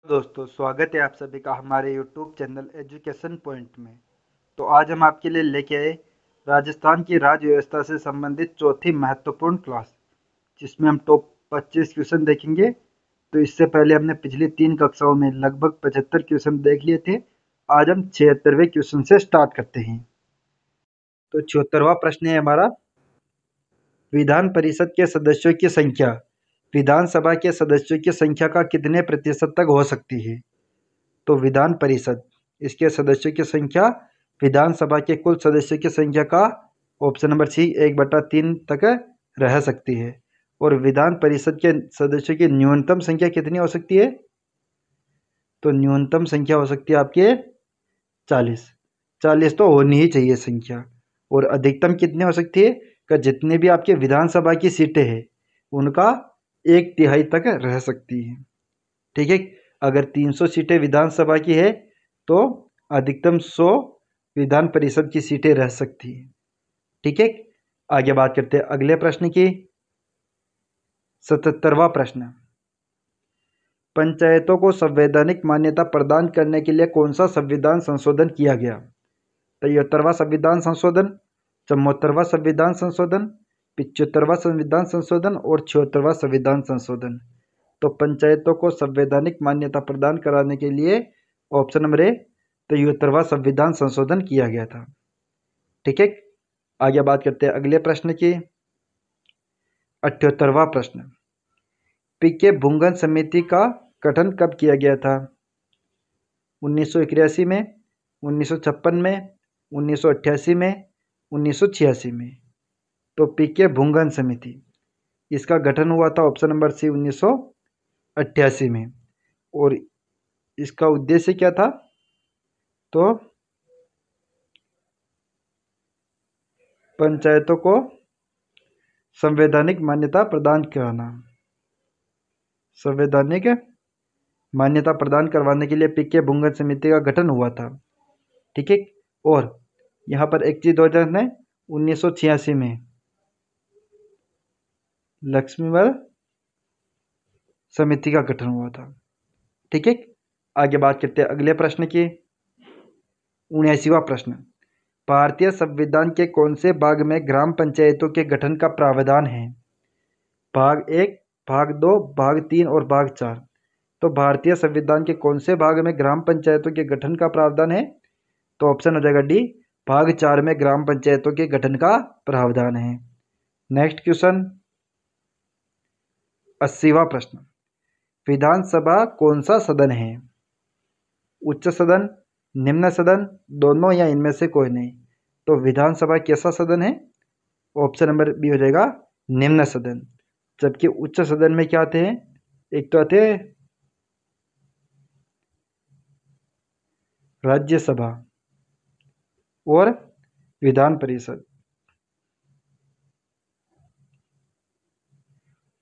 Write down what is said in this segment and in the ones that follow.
दोस्तों, स्वागत है आप सभी का हमारे यूट्यूब चैनल एजुकेशन पॉइंट में। तो आज हम आपके लिए लेके आए राजस्थान की राज्य व्यवस्था से संबंधित चौथी महत्वपूर्ण क्लास, जिसमें हम टॉप 25 क्वेश्चन देखेंगे। तो इससे पहले हमने पिछली 3 कक्षाओं में लगभग 75 क्वेश्चन देख लिए थे। आज हम 76वें क्वेश्चन से स्टार्ट करते हैं। तो 76वां प्रश्न है हमारा, विधान परिषद के सदस्यों की संख्या विधानसभा के सदस्यों की संख्या का कितने प्रतिशत तक हो सकती है? तो विधान परिषद, इसके सदस्यों की संख्या विधानसभा के कुल सदस्यों की संख्या का ऑप्शन नंबर सी 1/3 तक रह सकती है। और विधान परिषद के सदस्यों की न्यूनतम संख्या कितनी हो सकती है? तो न्यूनतम संख्या हो सकती है आपके 40। 40 तो होनी ही चाहिए संख्या। और अधिकतम कितनी हो सकती है? कि जितने भी आपके विधानसभा की सीटें हैं उनका 1/3 तक रह सकती है। ठीक है, अगर 300 सीटें विधानसभा की है तो अधिकतम 100 विधान परिषद की सीटें रह सकती है। ठीक है, आगे बात करते हैं अगले प्रश्न की। 77वां प्रश्न, पंचायतों को संवैधानिक मान्यता प्रदान करने के लिए कौन सा संविधान संशोधन किया गया? 73वां संविधान संशोधन, 74वां संविधान संशोधन, 75वां संविधान संशोधन और 76वां संविधान संशोधन। तो पंचायतों को संवैधानिक मान्यता प्रदान कराने के लिए ऑप्शन नंबर ए 73वां संविधान संशोधन किया गया था। ठीक है, आगे बात करते हैं अगले प्रश्न की। 78वां प्रश्न, पीके भुंगन समिति का गठन कब किया गया था? 1981 में, 1956 में, 1988 में, 1986 में। तो पीके भुंगन समिति, इसका गठन हुआ था ऑप्शन नंबर सी 1988 में। और इसका उद्देश्य क्या था? तो पंचायतों को संवैधानिक मान्यता प्रदान कराना, संवैधानिक मान्यता प्रदान करवाने के लिए पीके भुंगन समिति का गठन हुआ था। ठीक है, और यहाँ पर एक चीज हो जाए, 1986 में लक्ष्मीबाई समिति का गठन हुआ था। ठीक है, आगे बात करते हैं अगले प्रश्न की। 79वां प्रश्न, भारतीय संविधान के कौन से भाग में ग्राम पंचायतों के गठन का प्रावधान है? भाग 1, भाग 2, भाग 3 और भाग 4। तो भारतीय संविधान के कौन से भाग में ग्राम पंचायतों के गठन का प्रावधान है? तो ऑप्शन हो जाएगा डी, भाग 4 में ग्राम पंचायतों के गठन का प्रावधान है। नेक्स्ट क्वेश्चन, 80वां प्रश्न, विधानसभा कौन सा सदन है? उच्च सदन, निम्न सदन, दोनों या इनमें से कोई नहीं। तो विधानसभा कैसा सदन है? ऑप्शन नंबर बी हो जाएगा निम्न सदन। जबकि उच्च सदन में क्या आते हैं? एक तो आते हैं राज्यसभा और विधान परिषद।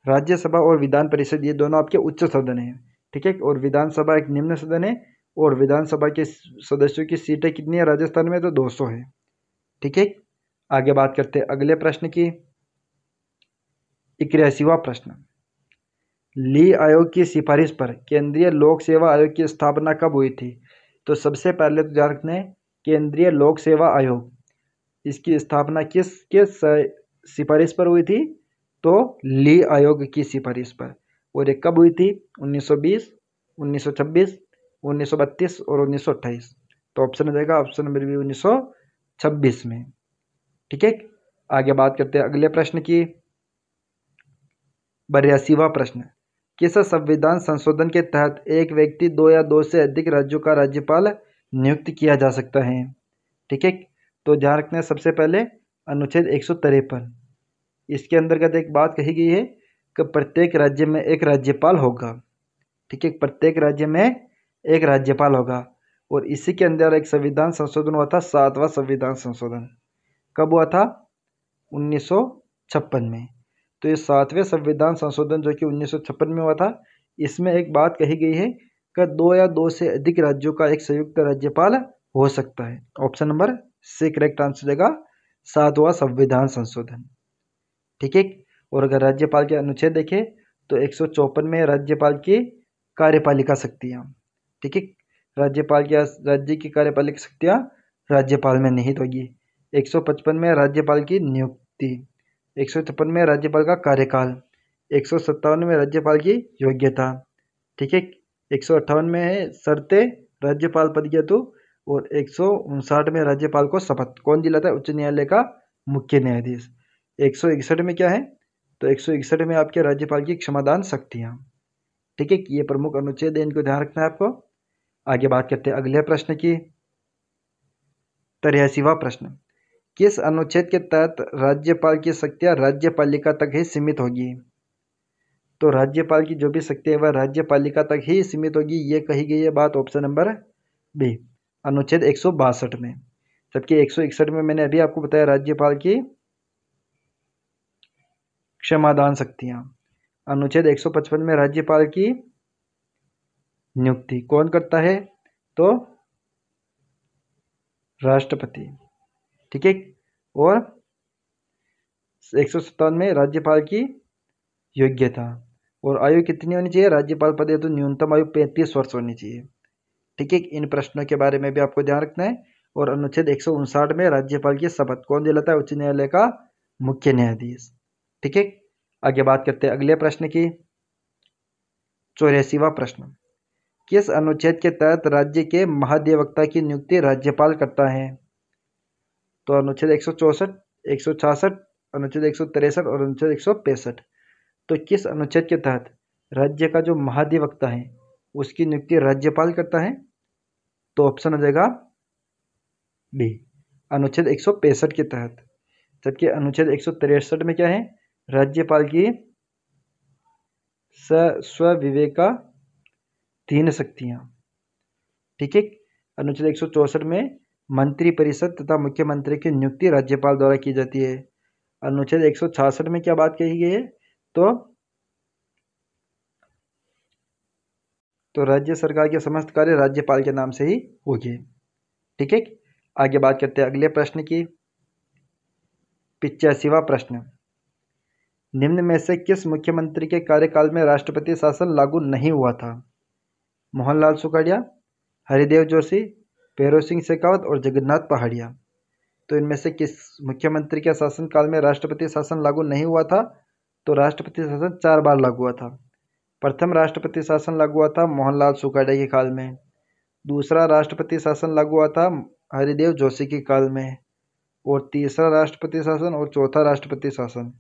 राज्यसभा और विधान परिषद ये दोनों आपके उच्च सदन हैं। ठीक है, और विधानसभा एक निम्न सदन है। और विधानसभा के सदस्यों की सीटें कितनी है राजस्थान में? तो 200 है। ठीक है, आगे बात करते हैं अगले प्रश्न की। 81वां प्रश्न, ली आयोग की सिफारिश पर केंद्रीय लोक सेवा आयोग की स्थापना कब हुई थी? तो सबसे पहले तो ध्यान रखना है, केंद्रीय लोक सेवा आयोग, इसकी स्थापना किसके सिफारिश पर हुई थी? तो ली आयोग की सिफारिश पर। और ये कब हुई थी? 1920, 1926, 1932 और 1928। तो ऑप्शन हो जाएगा ऑप्शन नंबर बी 1926 में। ठीक है, आगे बात करते हैं अगले प्रश्न की। 82वां प्रश्न, किस संविधान संशोधन के तहत एक व्यक्ति 2 या 2 से अधिक राज्यों का राज्यपाल नियुक्त किया जा सकता है? ठीक है, तो ध्यान रखना है सबसे पहले अनुच्छेद 153, इसके अंतर्गत एक बात कही गई है कि प्रत्येक राज्य में एक राज्यपाल होगा। ठीक है, प्रत्येक राज्य में एक राज्यपाल होगा। और इसी के अंदर एक संविधान संशोधन हुआ था, 7वां संविधान संशोधन। कब हुआ था? 1956 में। तो ये 7वें संविधान संशोधन जो कि 1956 में हुआ था, इसमें एक बात कही गई है कि 2 या 2 से अधिक राज्यों का एक संयुक्त राज्यपाल हो सकता है। Option number C correct answer हो जाएगा 7वां संविधान संशोधन। ठीक है, और अगर राज्यपाल के अनुच्छेद देखें तो 154 में राज्यपाल की कार्यपालिका शक्तियाँ। ठीक है, राज्य की कार्यपालिका शक्तियाँ राज्यपाल में निहित होगी। 155 में राज्यपाल की नियुक्ति, 156 में राज्यपाल का कार्यकाल, 157 में राज्यपाल की योग्यता। ठीक है, 158 में है शर्तें राज्यपाल पद की हेतु, और 159 में राज्यपाल को शपथ कौन दिलाता है? उच्च न्यायालय का मुख्य न्यायाधीश। 161 में क्या है? तो 161 में आपके राज्यपाल की क्षमादान शक्तियाँ। ठीक है, ये प्रमुख अनुच्छेद है, इनको ध्यान रखना है आपको। आगे बात करते हैं अगले प्रश्न की। 83वां प्रश्न, किस अनुच्छेद के तहत राज्यपाल की शक्तियाँ राज्यपालिका तक ही सीमित होगी? तो राज्यपाल की जो भी शक्तियाँ वह राज्यपालिका तक ही सीमित होगी, ये कही गई है बात ऑप्शन नंबर बी, अनुच्छेद 162 में। जबकि 161 में मैंने अभी आपको बताया राज्यपाल की क्षमादान शक्तियाँ। अनुच्छेद 155 में राज्यपाल की नियुक्ति कौन करता है? तो राष्ट्रपति। ठीक है, और 157 में राज्यपाल की योग्यता, और आयु कितनी होनी चाहिए राज्यपाल पद हेतु? न्यूनतम आयु 35 वर्ष होनी चाहिए। ठीक है, इन प्रश्नों के बारे में भी आपको ध्यान रखना है। और अनुच्छेद 159 में राज्यपाल की शपथ कौन दिलाता है? उच्च न्यायालय का मुख्य न्यायाधीश। ठीक है, आगे बात करते हैं अगले प्रश्न की। 84वां प्रश्न, किस अनुच्छेद के तहत राज्य के महाधिवक्ता की नियुक्ति राज्यपाल करता है? तो अनुच्छेद 164, 166, अनुच्छेद 163 और अनुच्छेद 165। तो किस अनुच्छेद के तहत राज्य का जो महाधिवक्ता है उसकी नियुक्ति राज्यपाल करता है? तो ऑप्शन हो जाएगा बी, अनुच्छेद 165 के तहत। जबकि अनुच्छेद 163 में क्या है? राज्यपाल की स्वविवेका 3 शक्तियाँ। ठीक है, अनुच्छेद 164 में मंत्रिपरिषद तथा मुख्यमंत्री की नियुक्ति राज्यपाल द्वारा की जाती है। अनुच्छेद 166 में क्या बात कही गई है? तो राज्य सरकार के समस्त कार्य राज्यपाल के नाम से ही होंगे। ठीक है, आगे बात करते हैं अगले प्रश्न की। 85वां प्रश्न, निम्न में से किस मुख्यमंत्री के कार्यकाल में राष्ट्रपति शासन लागू नहीं हुआ था? मोहनलाल सुखाड़िया, हरिदेव जोशी, भैरों सिंह शेखावत और जगन्नाथ पहाड़िया। तो इनमें से किस मुख्यमंत्री के शासनकाल में राष्ट्रपति शासन लागू नहीं हुआ था? तो राष्ट्रपति शासन 4 बार लागू हुआ था। प्रथम राष्ट्रपति शासन लागू हुआ था मोहनलाल सुखाड़िया के काल में, दूसरा राष्ट्रपति शासन लागू हुआ था हरिदेव जोशी के काल में, और तीसरा राष्ट्रपति शासन और चौथा राष्ट्रपति शासन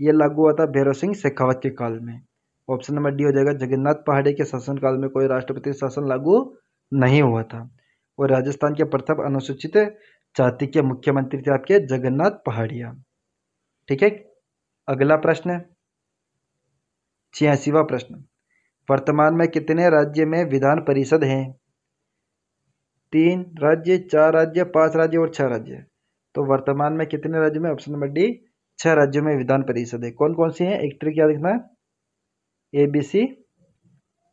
ये लागू हुआ था भैरों सिंह शेखावत के काल में। ऑप्शन नंबर डी हो जाएगा, जगन्नाथ पहाड़िया के शासनकाल में कोई राष्ट्रपति शासन लागू नहीं हुआ था। और राजस्थान के प्रथम अनुसूचित जाति के मुख्यमंत्री थे आपके जगन्नाथ पहाड़िया। ठीक है, अगला प्रश्न 86वां प्रश्न, वर्तमान में कितने राज्य में विधान परिषद हैं? 3 राज्य, 4 राज्य, 5 राज्य और 6 राज्य। तो वर्तमान में कितने राज्यों में? ऑप्शन नंबर डी, 6 राज्यों में विधान परिषद है। कौन कौन सी हैं? एक ट्रिक याद रखना, ए बी सी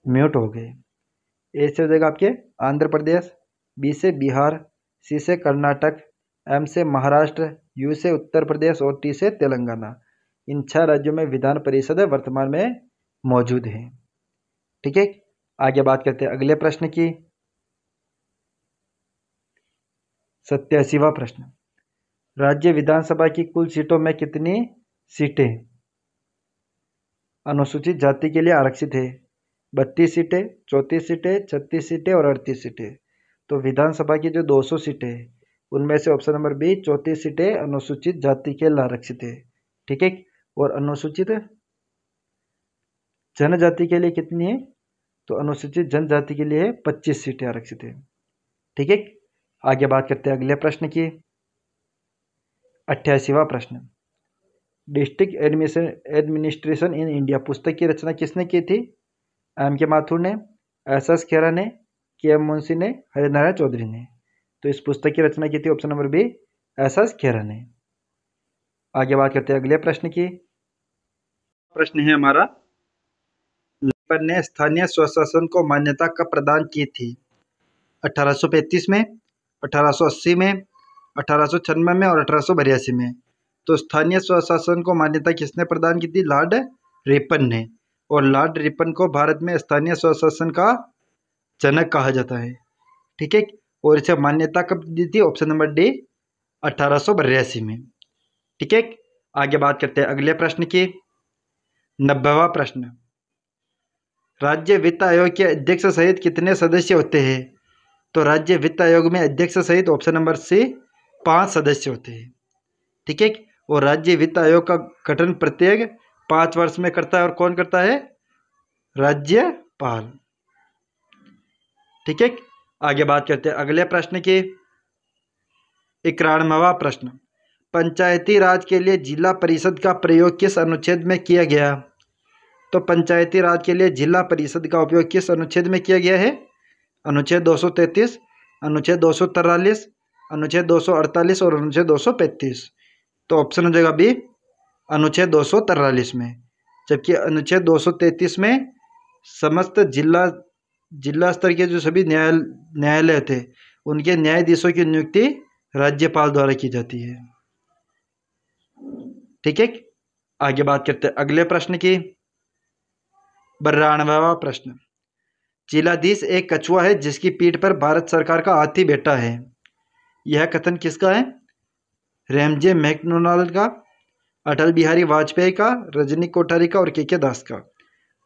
म्यूट हो गए। ए से हो जाएगा आपके आंध्र प्रदेश, बी से बिहार, सी से कर्नाटक, एम से महाराष्ट्र, यू से उत्तर प्रदेश और टी से तेलंगाना। इन 6 राज्यों में विधान परिषद वर्तमान में मौजूद है। ठीक है, आगे बात करते हैं अगले प्रश्न की। 87वां प्रश्न, राज्य विधानसभा की कुल सीटों में कितनी सीटें अनुसूचित जाति के लिए आरक्षित है? 32 सीटें, 34 सीटें, 36 सीटें और 38 सीटें। तो विधानसभा की जो 200 सीटें हैं उनमें से ऑप्शन नंबर बी 34 सीटें अनुसूचित जाति के लिए आरक्षित है। ठीक है, और अनुसूचित जनजाति के लिए कितनी है? तो अनुसूचित जनजाति के लिए 25 सीटें आरक्षित है। ठीक है, आगे बात करते हैं अगले प्रश्न की। 88वां प्रश्न, डिस्ट्रिक्ट एडमिनिस्ट्रेशन इन इंडिया पुस्तक की रचना किसने की थी? एम के माथुर ने, एस एस खेरा ने, के एम मुंशी ने, हरिनारायण चौधरी ने। तो इस पुस्तक की रचना की थी option number B, S S Khera ने। आगे बात करते हैं अगले प्रश्न की। प्रश्न है हमारा, लेबर ने स्थानीय स्वशासन को मान्यता कब प्रदान की थी? 1835 में, 1880 में, 1896 में और 1882 में। तो स्थानीय स्वशासन को मान्यता किसने प्रदान की थी? लॉर्ड रिपन ने। और लॉर्ड रिपन को भारत में स्थानीय स्वशासन का जनक कहा जाता है। ठीक है, और इसे मान्यता कब दी थी? ऑप्शन नंबर डी, 1882 में। ठीक है, आगे बात करते हैं अगले प्रश्न की। 90वां प्रश्न, राज्य वित्त आयोग के अध्यक्ष सहित कितने सदस्य होते हैं? तो राज्य वित्त आयोग में अध्यक्ष सहित ऑप्शन नंबर सी 5 सदस्य होते हैं। ठीक है, और राज्य वित्त आयोग का गठन प्रत्येक 5 वर्ष में करता है, और कौन करता है? राज्यपाल। ठीक है, आगे बात करते हैं अगले प्रश्न की। 91वां प्रश्न, पंचायती राज के लिए जिला परिषद का प्रयोग किस अनुच्छेद में किया गया? तो पंचायती राज के लिए जिला परिषद का उपयोग किस अनुच्छेद में किया गया है? अनुच्छेद 233, अनुच्छेद 243, अनुच्छेद 248 और अनुच्छेद 235। तो ऑप्शन हो जाएगा बी, अनुच्छेद 243 में। जबकि अनुच्छेद 233 में समस्त जिला स्तर के जो सभी न्यायालय थे उनके न्यायाधीशों की नियुक्ति राज्यपाल द्वारा की जाती है। ठीक है, आगे बात करते हैं अगले प्रश्न की। 92वां प्रश्न, जिलाधीश एक कछुआ है जिसकी पीठ पर भारत सरकार का हाथी बैठा है। यह कथन किसका है? रेमजे मैकडोनाल्ड का, अटल बिहारी वाजपेयी का, रजनी कोठारी का और के दास का।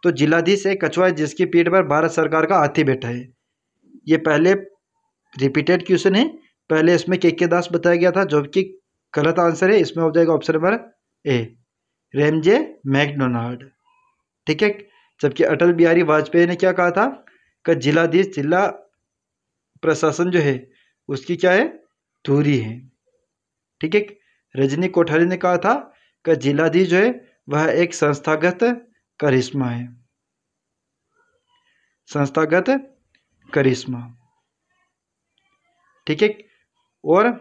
तो जिलाधीश एक कछुआ है जिसकी पीठ पर भारत सरकार का हाथी बैठा है। ये पहले रिपीटेड क्वेश्चन है, पहले इसमें के दास बताया गया था जो कि गलत आंसर है। इसमें हो जाएगा option number A, Ramsay MacDonald. ठीक है, जबकि अटल बिहारी वाजपेयी ने क्या कहा था कि जिलाधीश जिला प्रशासन जो है उसकी क्या है? धुरी है। ठीक है, रजनी कोठारी ने कहा था कि जिलाधीश जो है वह एक संस्थागत करिश्मा है, संस्थागत करिश्मा। ठीक है, और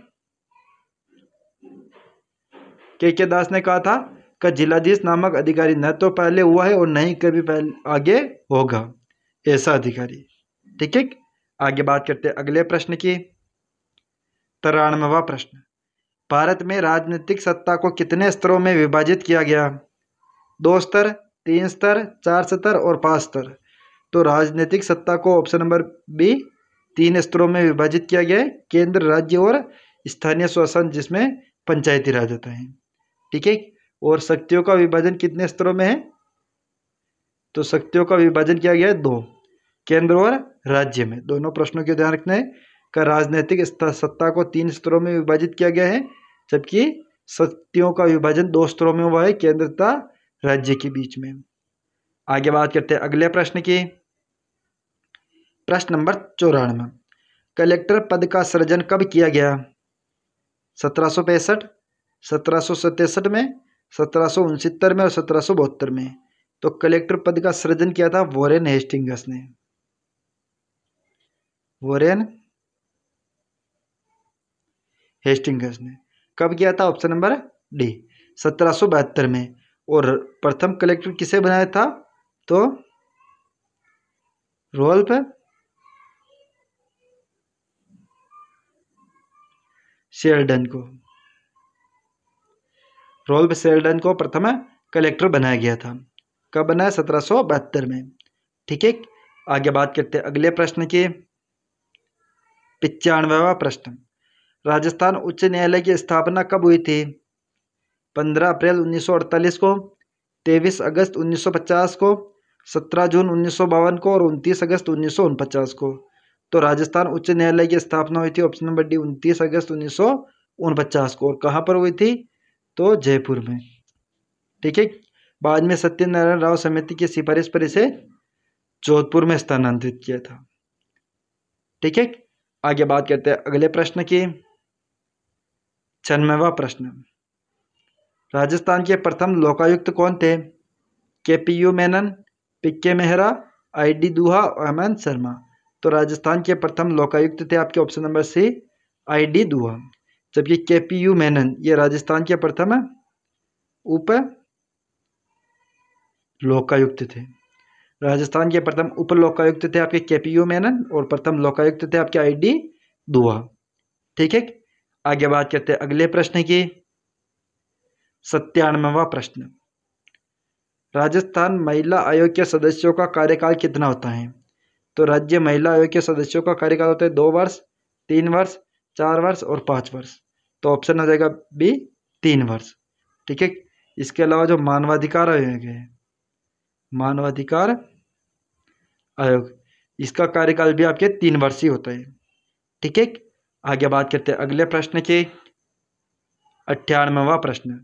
के दास ने कहा था कि जिलाधीश नामक अधिकारी न तो पहले हुआ है और न ही कभी पहले आगे होगा, ऐसा अधिकारी। ठीक है, आगे बात करते हैं अगले प्रश्न की। 93वां प्रश्न, भारत में राजनीतिक सत्ता को कितने स्तरों में विभाजित किया गया? 2 स्तर, 3 स्तर, 4 स्तर और 5 स्तर। तो राजनीतिक सत्ता को ऑप्शन नंबर बी 3 स्तरों में विभाजित किया गया है, केंद्र, राज्य और स्थानीय शासन, जिसमें पंचायती राज होता है। ठीक है, और शक्तियों का विभाजन कितने स्तरों में है? तो शक्तियों का विभाजन किया गया है 2, केंद्र और राज्य में। दोनों प्रश्नों के ध्यान रखना है कि राजनीतिक सत्ता को 3 स्तरों में विभाजित किया गया है, जबकि शक्तियों का विभाजन 2 स्तरों में हुआ है, केंद्र तथा राज्य के बीच में। आगे बात करते हैं अगले प्रश्न की। प्रश्न नंबर 94, कलेक्टर पद का सृजन कब किया गया? 1765, 1767 में, 1769 में और 1772 में। तो कलेक्टर पद का सृजन किया था वॉरेन हेस्टिंग्स ने। वॉरेन हेस्टिंग्स ने कब किया था? ऑप्शन नंबर डी, 1772 में। और प्रथम कलेक्टर किसे बनाया था? तो रोल्फ शेल्डन को, रोल्फ शेल्डन को प्रथम कलेक्टर बनाया गया था। कब बनाया? 1772 में। ठीक है, आगे बात करते हैं अगले प्रश्न की। 95वां प्रश्न, राजस्थान उच्च न्यायालय की स्थापना कब हुई थी? 15 अप्रैल 1948 को, 23 अगस्त 1950 को, 17 जून 1952 को और 29 अगस्त 1949 को। तो राजस्थान उच्च न्यायालय की स्थापना हुई थी ऑप्शन नंबर डी 29 अगस्त 1949 को। और कहाँ पर हुई थी? तो जयपुर में। ठीक है, बाद में सत्यनारायण राव समिति की सिफारिश पर इसे जोधपुर में स्थानांतरित किया था। ठीक है, आगे बात करते हैं अगले प्रश्न की। 96वां प्रश्न, राजस्थान के प्रथम लोकायुक्त कौन थे? केपीयू मेनन, पीके मेहरा, आईडी दुहा और हेमंत शर्मा। तो राजस्थान के प्रथम लोकायुक्त थे आपके ऑप्शन नंबर सी आईडी दुहा। जबकि केपीयू मेनन ये राजस्थान के प्रथम उप लोकायुक्त थे। राजस्थान के प्रथम उप लोकायुक्त थे आपके केपीयू मेनन और प्रथम लोकायुक्त थे आपके आईडी दुहा। ठीक है, आगे बात करते हैं अगले प्रश्न की। 97वां प्रश्न, राजस्थान महिला आयोग के सदस्यों का कार्यकाल कितना होता है? तो राज्य महिला आयोग के सदस्यों का कार्यकाल होता है 2 वर्ष, 3 वर्ष, 4 वर्ष और 5 वर्ष। तो ऑप्शन हो जाएगा बी 3 वर्ष। ठीक है। इसके अलावा जो मानवाधिकार आयोग है, मानवाधिकार आयोग, इसका कार्यकाल भी आपके 3 वर्ष ही होता है। ठीक है। आगे बात करते हैं अगले प्रश्न के। 98वां प्रश्न,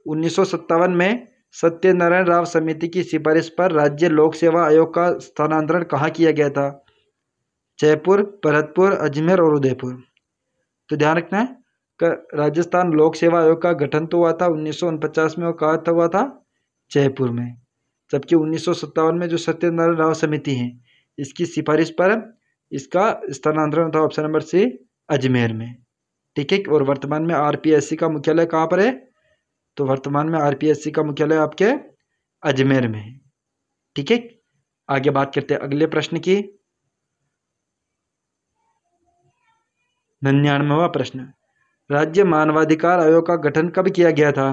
1957 में सत्यनारायण राव समिति की सिफारिश पर राज्य लोक सेवा आयोग का स्थानांतरण कहाँ किया गया था? जयपुर, भरतपुर, अजमेर और उदयपुर। तो ध्यान रखना है कि राजस्थान लोक सेवा आयोग का गठन तो हुआ था 1949 में, और कहाँ हुआ था? जयपुर में। जबकि 1957 में जो सत्यनारायण राव समिति है, इसकी सिफारिश पर इसका स्थानांतरण था ऑप्शन नंबर सी अजमेर में। ठीक है। और वर्तमान में आरपीएससी का मुख्यालय कहाँ पर है? तो वर्तमान में आरपीएससी का मुख्यालय आपके अजमेर में है। ठीक है। आगे बात करते हैं अगले प्रश्न की। 99वां प्रश्न, राज्य मानवाधिकार आयोग का गठन कब किया गया था?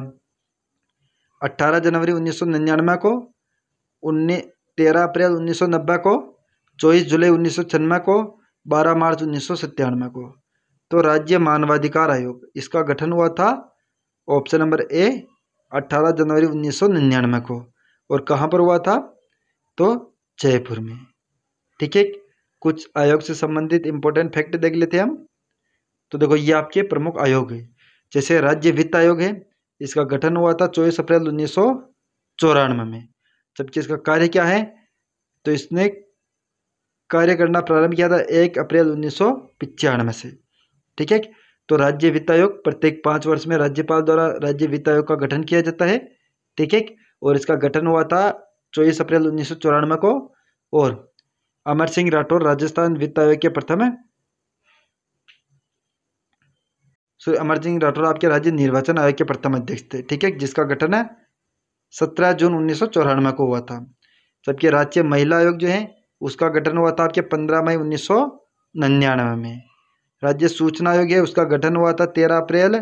18 जनवरी 1999 को, 13 अप्रैल 1990 को, 24 जुलाई 1996 को, 12 मार्च 1997 को। तो राज्य मानवाधिकार आयोग, इसका गठन हुआ था ऑप्शन नंबर ए 18 जनवरी 1999 को। और कहाँ पर हुआ था? तो जयपुर में। ठीक है। कुछ आयोग से संबंधित इंपॉर्टेंट फैक्ट देख लेते हैं हम। तो देखो, ये आपके प्रमुख आयोग है। जैसे राज्य वित्त आयोग है, इसका गठन हुआ था 24 अप्रैल 1994 में। जबकि इसका कार्य क्या है? तो इसने कार्य करना प्रारंभ किया था 1 अप्रैल 1995 से। ठीक है। तो राज्य वित्त आयोग प्रत्येक 5 वर्ष में राज्यपाल द्वारा राज्य वित्त आयोग का गठन किया जाता है। ठीक है। और इसका गठन हुआ था 24 अप्रैल 1994 को। और अमर सिंह राठौर राजस्थान वित्त आयोग के प्रथम अमर सिंह राठौर आपके राज्य निर्वाचन आयोग के प्रथम अध्यक्ष थे। ठीक है। जिसका गठन है 17 जून 1994 को हुआ था। जबकि राज्य महिला आयोग जो है, उसका गठन हुआ था आपके 15 मई 1999 में। राज्य सूचना आयोग है, उसका गठन हुआ था 13 अप्रैल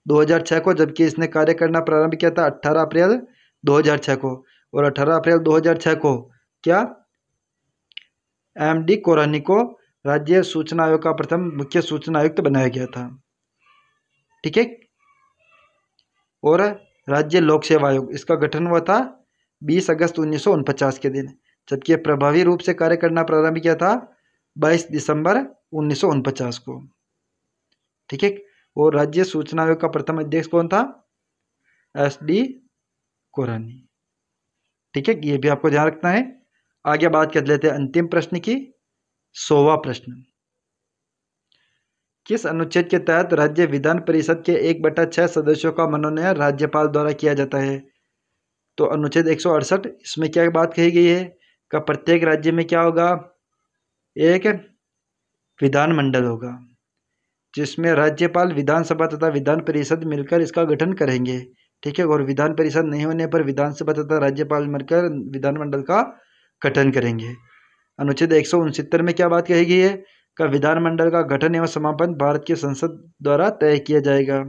2006 को। जबकि इसने कार्य करना प्रारंभ किया था 18 अप्रैल 2006 को। और 18 अप्रैल 2006 को क्या एमडी कोरानी को राज्य सूचना आयोग का प्रथम मुख्य सूचना आयुक्त बनाया गया था। ठीक है। और राज्य लोक सेवा आयोग, इसका गठन हुआ था 20 अगस्त 1949 के दिन। जबकि प्रभावी रूप से कार्य करना प्रारंभ किया था 22 दिसंबर 1949 को। ठीक है। और राज्य सूचना आयोग का प्रथम अध्यक्ष कौन था? एसडी कोरानी। ठीक है। ये भी आपको ध्यान रखना है। आगे बात कर लेते हैं अंतिम प्रश्न की। 100वां प्रश्न, किस अनुच्छेद के तहत राज्य विधान परिषद के 1/6 सदस्यों का मनोनयन राज्यपाल द्वारा किया जाता है? तो अनुच्छेद 168। इसमें क्या बात कही गई है कि प्रत्येक राज्य में क्या होगा? एक विधानमंडल होगा, जिसमें राज्यपाल, विधानसभा तथा विधान परिषद मिलकर इसका गठन करेंगे। ठीक है। और विधान परिषद नहीं होने पर विधानसभा तथा राज्यपाल मिलकर विधानमंडल का गठन करेंगे। अनुच्छेद 169 में क्या बात कही गई है कि विधानमंडल का गठन एवं समापन भारत की संसद द्वारा तय किया जाएगा।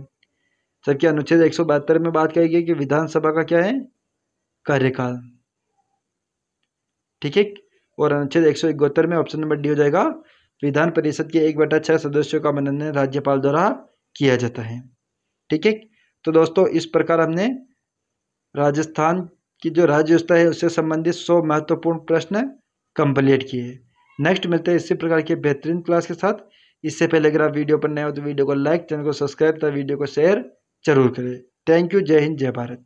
जबकि अनुच्छेद 172 में बात कही गई कि विधानसभा का क्या है? कार्यकाल। ठीक है। और अनुच्छेद 171 में ऑप्शन नंबर डी हो जाएगा, विधान परिषद के 1/6 सदस्यों का मनोनयन राज्यपाल द्वारा किया जाता है। ठीक है। तो दोस्तों, इस प्रकार हमने राजस्थान की जो राज्य व्यवस्था है उससे संबंधित 100 महत्वपूर्ण प्रश्न कंप्लीट किए। नेक्स्ट मिलते हैं इसी प्रकार के बेहतरीन क्लास के साथ। इससे पहले अगर आप वीडियो पर नए हो तो वीडियो को लाइक, चैनल को सब्सक्राइब तथा वीडियो को शेयर जरूर करें। Thank you. जय हिंद, जय भारत।